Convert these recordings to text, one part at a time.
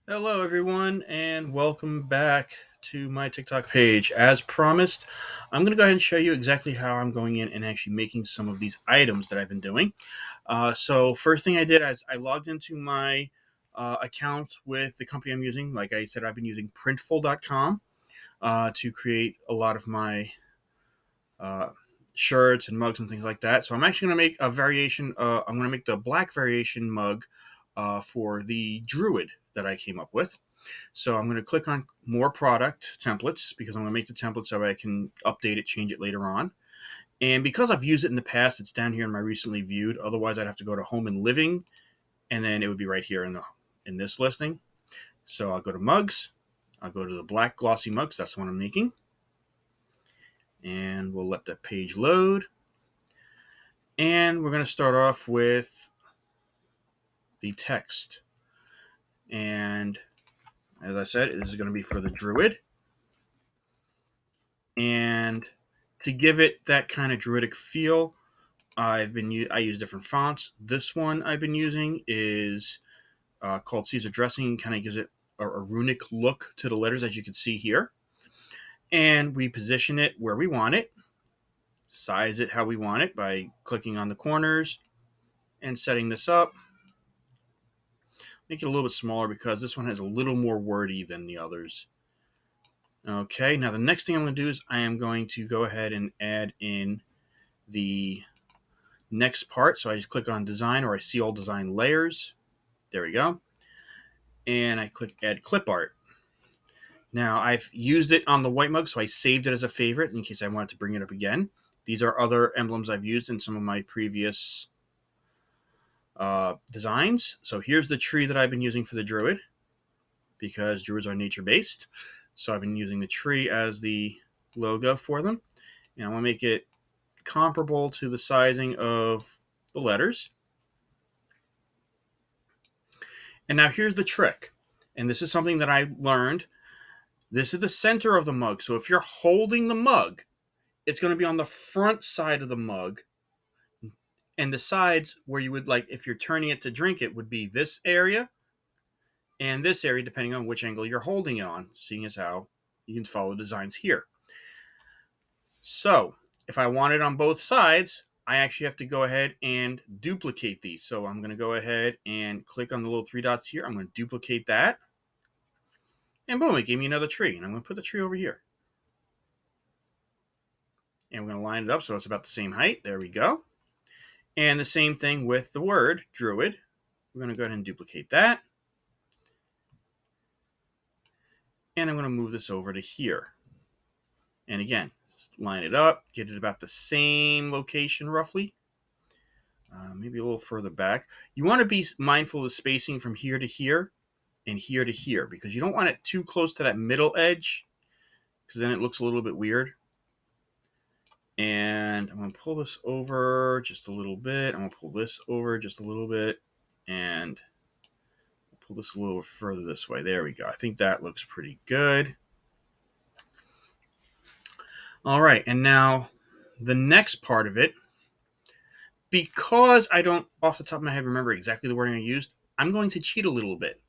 Hello, everyone, and welcome back to my TikTok page. As promised, I'm going to go ahead and show you exactly how I'm going in and actually making some of these items that I've been doing. So, first thing I did is I logged into my account with the company I'm using. Like I said, I've been using Printful.com to create a lot of my uh, shirts and mugs and things like that. So, I'm actually going to make a variation. I'm going to make the black variation mug for the Druid that I came up with. So I'm going to click on more product templates because I'm going to make the template so I can update it, change it later on. And because I've used it in the past, it's down here in my recently viewed. Otherwise, I'd have to go to home and living, and then it would be right here in this listing. So I'll go to mugs. I'll go to the black glossy mugs. That's the one I'm making. And we'll let that page load. And we're going to start off with the text. And as I said, this is going to be for the Druid. And to give it that kind of druidic feel, I use different fonts. This one I've been using is called Caesar Dressing. Kind of gives it a runic look to the letters, as you can see here. And we position it where we want it, size it how we want it by clicking on the corners and setting this up. Make it a little bit smaller because this one has a little more wordy than the others. Okay, now the next thing I'm going to do is I am going to go ahead and add in the next part. So I just click on design, or I see all design layers. There we go. And I click add clip art. Now I've used it on the white mug, so I saved it as a favorite in case I wanted to bring it up again. These are other emblems I've used in some of my previous designs. So here's the tree that I've been using for the Druid, because Druids are nature based. So I've been using the tree as the logo for them. And I want to make it comparable to the sizing of the letters. And now here's the trick. And this is something that I learned. This is the center of the mug. So if you're holding the mug, it's going to be on the front side of the mug. And the sides where you would, like, if you're turning it to drink it, would be this area and this area, depending on which angle you're holding it on, seeing as how you can follow designs here. So if I want it on both sides, I actually have to go ahead and duplicate these. So I'm going to go ahead and click on the little three dots here. I'm going to duplicate that. And boom, it gave me another tree. And I'm going to put the tree over here. And we're going to line it up so it's about the same height. There we go. And the same thing with the word Druid. We're going to go ahead and duplicate that. And I'm going to move this over to here. And again, line it up, get it about the same location roughly. Maybe a little further back. You want to be mindful of the spacing from here to here and here to here, because you don't want it too close to that middle edge, because then it looks a little bit weird. And I'm going to pull this over just a little bit. I'm going to pull this over just a little bit. And pull this a little further this way. There we go. I think that looks pretty good. All right. And now the next part of it, because I don't off the top of my head remember exactly the wording I used, I'm going to cheat a little bit.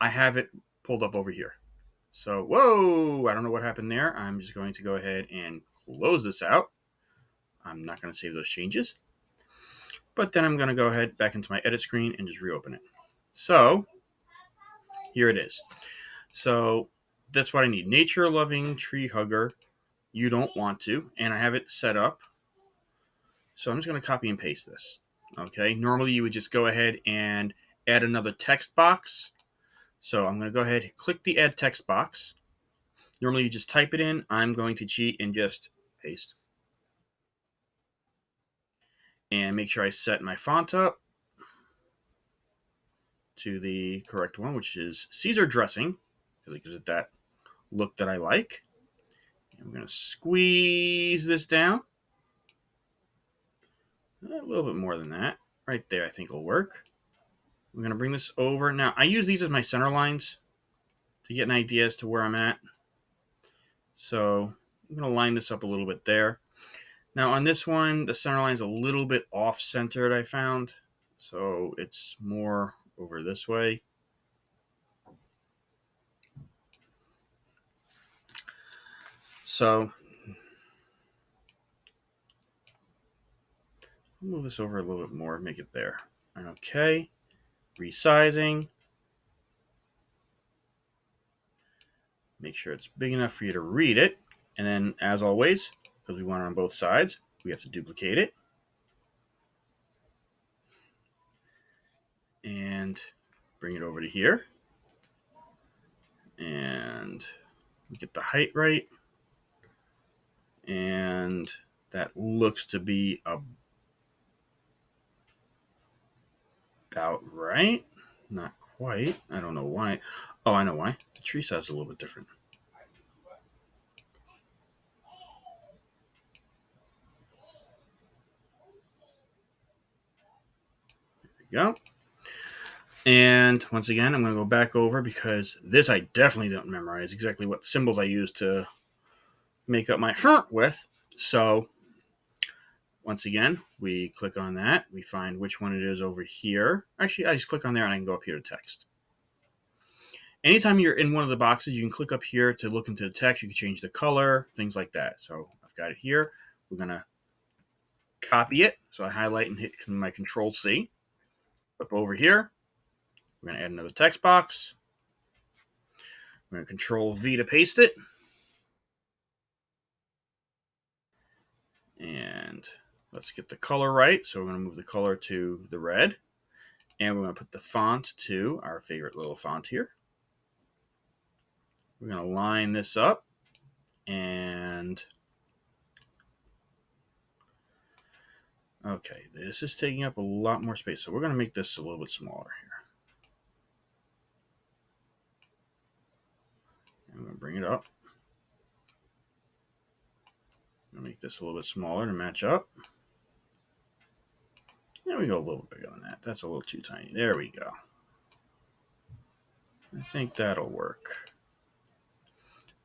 I have it pulled up over here. So, whoa, I don't know what happened there. I'm just going to go ahead and close this out. I'm not going to save those changes. But then I'm going to go ahead back into my edit screen and just reopen it. So, here it is. So, that's what I need. Nature loving tree hugger. You don't want to. And I have it set up. So, I'm just going to copy and paste this. Okay. Normally, you would just go ahead and add another text box. So, I'm going to go ahead and click the add text box. Normally, you just type it in. I'm going to cheat and just paste. And make sure I set my font up to the correct one, which is Caesar Dressing, because it gives it that look that I like. And we're going to squeeze this down. A little bit more than that. Right there, I think will work. We're going to bring this over. Now, I use these as my center lines to get an idea as to where I'm at. So I'm going to line this up a little bit there. Now, on this one, the center line is a little bit off-centered, I found. So it's more over this way. So move this over a little bit more, make it there. Okay, resizing. Make sure it's big enough for you to read it. And then, as always, because we want it on both sides, we have to duplicate it. And bring it over to here. And get the height right. And that looks to be about right. Not quite. I don't know why. Oh, I know why. The tree size is a little bit different. There we go. And once again, I'm going to go back over because this I definitely don't memorize exactly what symbols I use to make up my with. So once again, we click on that. We find which one it is over here. Actually, I just click on there and I can go up here to text. Anytime you're in one of the boxes, you can click up here to look into the text. You can change the color, things like that. So I've got it here. We're going to copy it. So I highlight and hit my Control C. Flip over here. We're going to add another text box. We're going to Control V to paste it. And let's get the color right. So we're going to move the color to the red. And we're going to put the font to our favorite little font here. We're going to line this up. And okay, this is taking up a lot more space. So we're going to make this a little bit smaller here. I'm going to bring it up. I'm going to make this a little bit smaller to match up. There we go, a little bigger than that. That's a little too tiny. There we go. I think that'll work.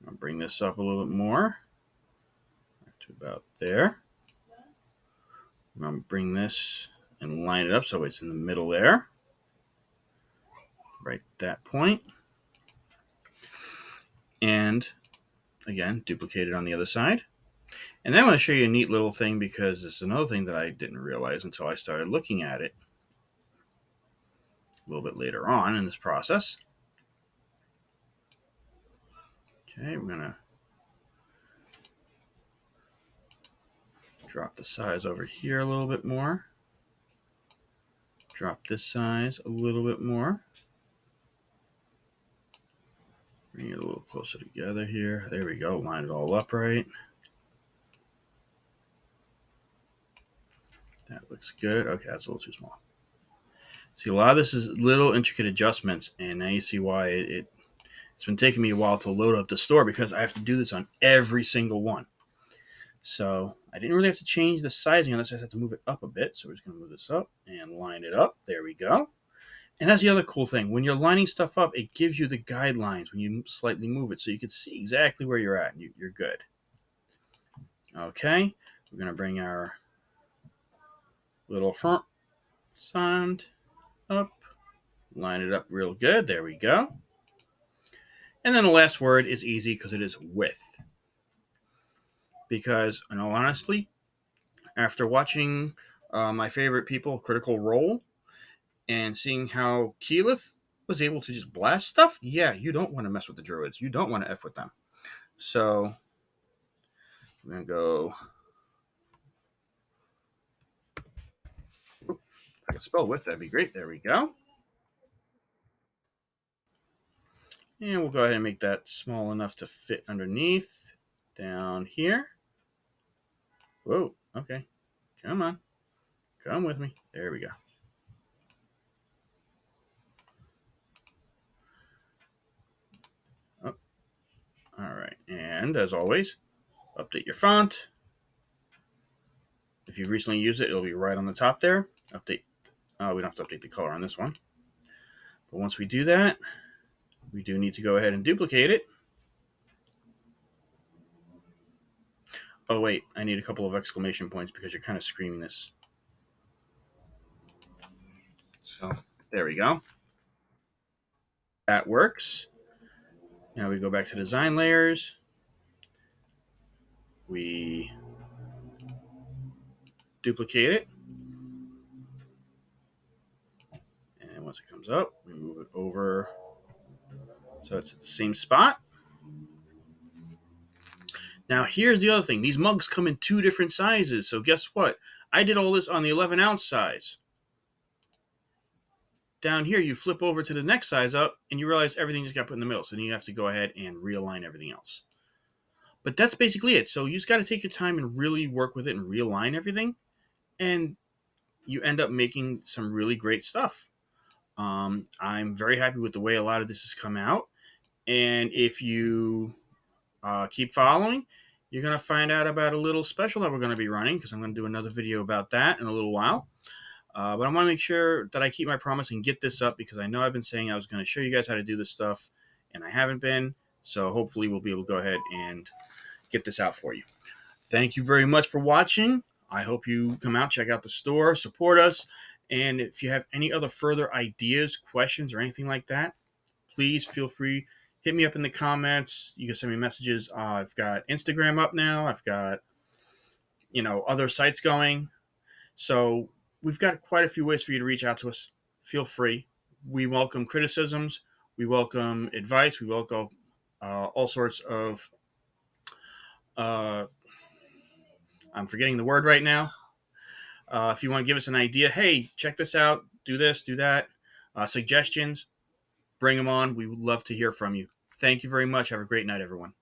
I'm going to bring this up a little bit more. To about there. I'm going to bring this and line it up so it's in the middle there. Right at that point. And again, duplicate it on the other side. And then I want to show you a neat little thing because it's another thing that I didn't realize until I started looking at it a little bit later on in this process. Okay, we're going to drop the size over here a little bit more. Drop this size a little bit more. Bring it a little closer together here. There we go. Line it all up right. That looks good. Okay, that's a little too small. See, a lot of this is little intricate adjustments, and now you see why it's been taking me a while to load up the store because I have to do this on every single one. So I didn't really have to change the sizing unless I have to move it up a bit. So we're just going to move this up and line it up. There we go. And that's the other cool thing. When you're lining stuff up, it gives you the guidelines when you slightly move it. So you can see exactly where you're at and you're good. Okay. We're going to bring our little front side up. Line it up real good. There we go. And then the last word is easy because it is with. Because, in all honesty, after watching my favorite people, Critical Role, and seeing how Keyleth was able to just blast stuff, yeah, you don't want to mess with the Druids. You don't want to F with them. So, I'm going to go... If I can spell with, that'd be great. There we go. And we'll go ahead and make that small enough to fit underneath. Down here. Whoa, okay. Come on. Come with me. There we go. Oh, all right. And as always, update your font. If you've recently used it, it'll be right on the top there. Update. We don't have to update the color on this one. But once we do that, we do need to go ahead and duplicate it. Oh, wait. I need a couple of exclamation points because you're kind of screaming this. So there we go. That works. Now we go back to design layers. We duplicate it. And once it comes up, we move it over so it's at the same spot. Now, here's the other thing. These mugs come in 2 different sizes. So guess what? I did all this on the 11-ounce size. Down here, you flip over to the next size up, and you realize everything just got put in the middle. So then you have to go ahead and realign everything else. But that's basically it. So you just got to take your time and really work with it and realign everything. And you end up making some really great stuff. I'm very happy with the way a lot of this has come out. And if you keep following, you're going to find out about a little special that we're going to be running, because I'm going to do another video about that in a little while. But I want to make sure that I keep my promise and get this up, because I know I've been saying I was going to show you guys how to do this stuff, and I haven't been. So hopefully we'll be able to go ahead and get this out for you. Thank you very much for watching. I hope you come out, check out the store, support us. And if you have any other further ideas, questions, or anything like that, please feel free. Hit me up in the comments. You can send me messages. I've got Instagram up now. I've got, other sites going. So we've got quite a few ways for you to reach out to us. Feel free. We welcome criticisms. We welcome advice. We welcome all sorts of, I'm forgetting the word right now. If you want to give us an idea, hey, check this out, do this, do that, suggestions, bring them on. We would love to hear from you. Thank you very much. Have a great night, everyone.